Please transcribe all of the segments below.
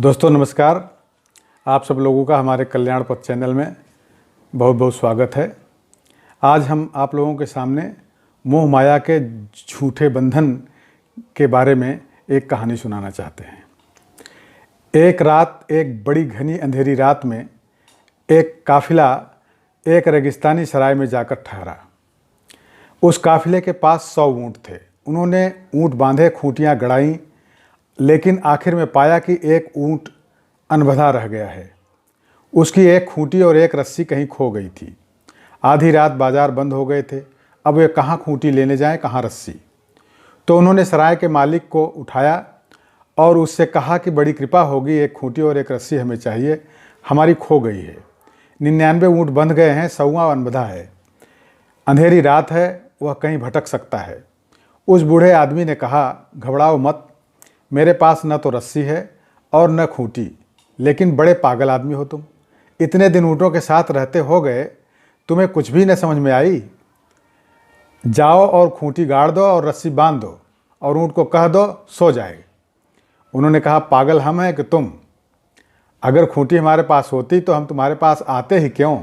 दोस्तों नमस्कार। आप सब लोगों का हमारे कल्याण पथ चैनल में बहुत बहुत स्वागत है। आज हम आप लोगों के सामने मोह माया के झूठे बंधन के बारे में एक कहानी सुनाना चाहते हैं। एक रात, एक बड़ी घनी अंधेरी रात में एक काफिला एक रेगिस्तानी सराय में जाकर ठहरा। उस काफिले के पास 100 ऊँट थे। उन्होंने ऊँट बांधे, खूंटियाँ गड़ाईं, लेकिन आखिर में पाया कि एक ऊँट अनबंधा रह गया है। उसकी एक खूंटी और एक रस्सी कहीं खो गई थी। आधी रात, बाजार बंद हो गए थे। अब वे कहाँ खूंटी लेने जाएं, कहाँ रस्सी। तो उन्होंने सराय के मालिक को उठाया और उससे कहा कि बड़ी कृपा होगी, एक खूंटी और एक रस्सी हमें चाहिए, हमारी खो गई है। 99 ऊँट बंध गए हैं, 100वां अनबंधा है। अंधेरी रात है, वह कहीं भटक सकता है। उस बूढ़े आदमी ने कहा, घबराओ मत, मेरे पास न तो रस्सी है और न खूंटी, लेकिन बड़े पागल आदमी हो तुम। इतने दिन ऊँटों के साथ रहते हो गए, तुम्हें कुछ भी न समझ में आई। जाओ और खूंटी गाड़ दो और रस्सी बांध दो और ऊँट को कह दो सो जाए। उन्होंने कहा, पागल हम हैं कि तुम? अगर खूंटी हमारे पास होती तो हम तुम्हारे पास आते ही क्यों?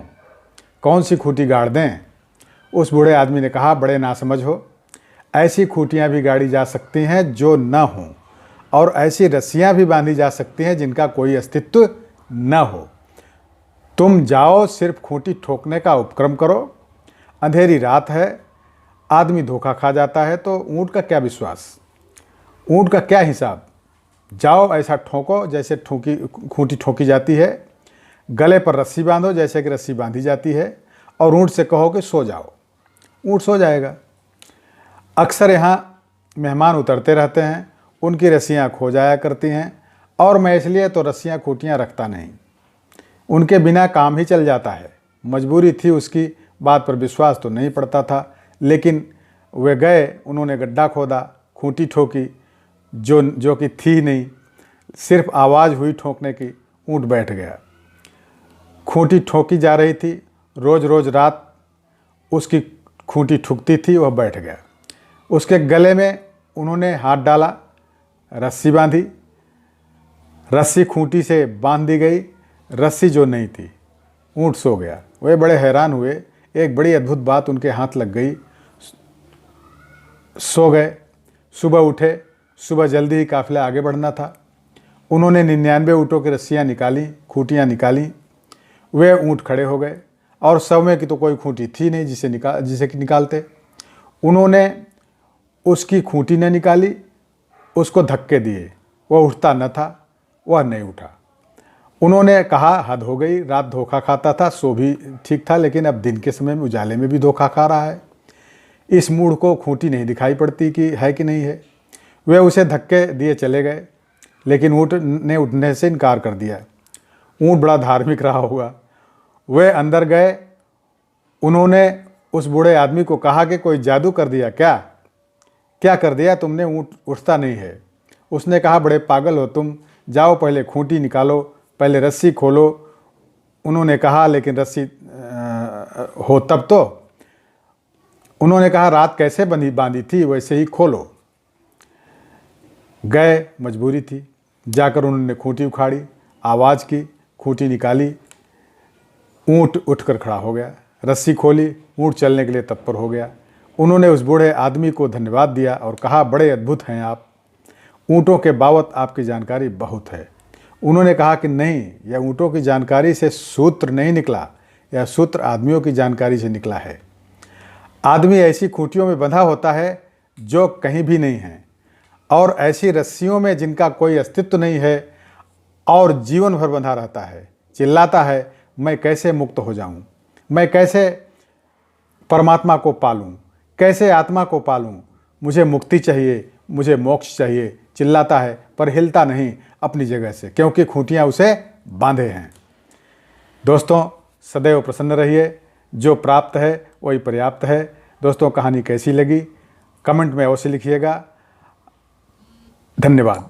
कौन सी खूंटी गाड़ दें? उस बूढ़े आदमी ने कहा, बड़े नासमझ हो। ऐसी खूंटियाँ भी गाड़ी जा सकती हैं जो न हों, और ऐसी रस्सियाँ भी बांधी जा सकती हैं जिनका कोई अस्तित्व न हो। तुम जाओ, सिर्फ खूंटी ठोकने का उपक्रम करो। अंधेरी रात है, आदमी धोखा खा जाता है, तो ऊँट का क्या विश्वास, ऊँट का क्या हिसाब। जाओ, ऐसा ठोको जैसे खूंटी ठोकी जाती है। गले पर रस्सी बांधो जैसे कि रस्सी बांधी जाती है, और ऊँट से कहो कि सो जाओ, ऊँट सो जाएगा। अक्सर यहाँ मेहमान उतरते रहते हैं, उनकी रस्सियाँ खो जाया करती हैं, और मैं इसलिए तो रस्सियाँ खूंटियाँ रखता नहीं। उनके बिना काम ही चल जाता है। मजबूरी थी, उसकी बात पर विश्वास तो नहीं पड़ता था, लेकिन वे गए, उन्होंने गड्ढा खोदा, खूंटी ठोकी जो कि थी नहीं, सिर्फ आवाज़ हुई ठोकने की, ऊँट बैठ गया। खूंटी ठोकी जा रही थी, रोज़ रोज़ रात उसकी खूंटी ठुकती थी, वह बैठ गया। उसके गले में उन्होंने हाथ डाला, रस्सी बांधी, रस्सी खूंटी से बांध दी गई, रस्सी जो नहीं थी, ऊँट सो गया। वे बड़े हैरान हुए, एक बड़ी अद्भुत बात उनके हाथ लग गई। सो गए। सुबह उठे, सुबह जल्दी ही काफिला आगे बढ़ना था। उन्होंने 99 ऊँटों की रस्सियाँ निकाली, खूंटियाँ निकाली। वे ऊँट खड़े हो गए, और 100 में की तो कोई खूंटी थी नहीं जिसे कि निकालते। उन्होंने उसकी खूंटी न निकाली, उसको धक्के दिए, वह उठता न था, वह नहीं उठा। उन्होंने कहा, हद हो गई, रात धोखा खाता था, सो भी ठीक था, लेकिन अब दिन के समय में उजाले में भी धोखा खा रहा है। इस मूढ़ को खूंटी नहीं दिखाई पड़ती कि है कि नहीं है। वे उसे धक्के दिए चले गए, लेकिन ऊँट ने उठने से इनकार कर दिया। ऊँट बड़ा धार्मिक रहा होगा। वे अंदर गए। उन्होंने उस बूढ़े आदमी को कहा कि कोई जादू कर दिया क्या कर दिया तुमने, ऊँट उठता नहीं है। उसने कहा, बड़े पागल हो तुम, जाओ पहले खूंटी निकालो, पहले रस्सी खोलो। उन्होंने कहा, लेकिन रस्सी हो तब तो। उन्होंने कहा, रात कैसे बांधी थी वैसे ही खोलो। गए, मजबूरी थी। जाकर उन्होंने खूंटी उखाड़ी, आवाज़ की, खूंटी निकाली, ऊँट उठकर खड़ा हो गया। रस्सी खोली, ऊँट चलने के लिए तत्पर हो गया। उन्होंने उस बूढ़े आदमी को धन्यवाद दिया और कहा, बड़े अद्भुत हैं आप, ऊँटों के बाबत आपकी जानकारी बहुत है। उन्होंने कहा कि नहीं, यह ऊँटों की जानकारी से सूत्र नहीं निकला, यह सूत्र आदमियों की जानकारी से निकला है। आदमी ऐसी खूंटियों में बंधा होता है जो कहीं भी नहीं है, और ऐसी रस्सियों में जिनका कोई अस्तित्व नहीं है, और जीवन भर बंधा रहता है। चिल्लाता है, मैं कैसे मुक्त हो जाऊं, मैं कैसे परमात्मा को पालूं, कैसे आत्मा को पालूं, मुझे मुक्ति चाहिए, मुझे मोक्ष चाहिए। चिल्लाता है, पर हिलता नहीं अपनी जगह से, क्योंकि खूंटियाँ उसे बांधे हैं। दोस्तों, सदैव प्रसन्न रहिए। जो प्राप्त है वही पर्याप्त है। दोस्तों, कहानी कैसी लगी कमेंट में अवश्य लिखिएगा। धन्यवाद।